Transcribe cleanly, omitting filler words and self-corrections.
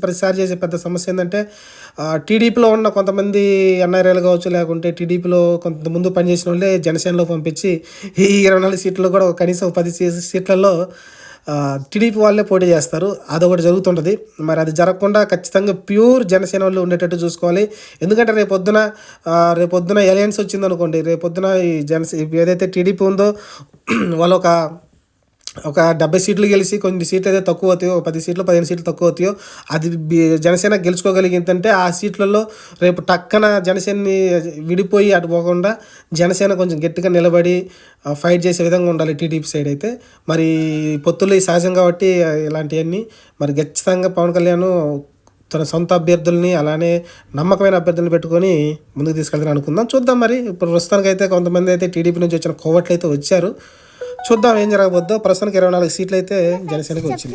ప్రతిసారి చేసే పెద్ద సమస్య ఏంటంటే టీడీపీలో ఉన్న కొంతమంది ఎన్ఆర్ఐలు కావచ్చు, లేకుంటే టీడీపీలో కొంత ముందు పనిచేసిన వాళ్ళే జనసేనలో పంపించి ఈ 24 సీట్లలో కూడా కనీసం 10 సీట్లలో టీడీపీ వాళ్ళే పోటీ చేస్తారు. అదొకటి జరుగుతుంటుంది. మరి అది జరగకుండా ఖచ్చితంగా ప్యూర్ జనసేన వాళ్ళు ఉండేటట్టు చూసుకోవాలి. ఎందుకంటే రేపొద్దున అలయన్స్ వచ్చిందనుకోండి, రేపొద్దున ఈ ఏదైతే టీడీపీ ఉందో వాళ్ళు ఒక 70 సీట్లు గెలిచి కొన్ని సీట్లు అయితే తక్కువ అవుతాయో, 10 సీట్లు 15 సీట్లు తక్కువ అవుతాయో, అది జనసేన గెలుచుకోగలిగిందంటే ఆ సీట్లలో రేపు టక్కన జనసేనని విడిపోయి అటు పోకుండా జనసేన కొంచెం గట్టిగా నిలబడి ఫైట్ చేసే విధంగా ఉండాలి టీడీపీ సైడ్ అయితే. మరి పొత్తులు సహజం కాబట్టి ఇలాంటివన్నీ మరి ఖచ్చితంగా పవన్ కళ్యాణ్ తన సొంత అభ్యర్థుల్ని అలానే నమ్మకమైన అభ్యర్థులను పెట్టుకొని ముందుకు తీసుకెళ్తాను అనుకుందాం. చూద్దాం. మరి ఇప్పుడు ప్రస్తుతానికి అయితే కొంతమంది అయితే టీడీపీ నుంచి వచ్చిన కోవట్లు అయితే వచ్చారు. చూద్దాం ఏం జరగబోద్దో. ప్రస్తుతానికి 24 సీట్లు అయితే జనసేనకి వచ్చింది.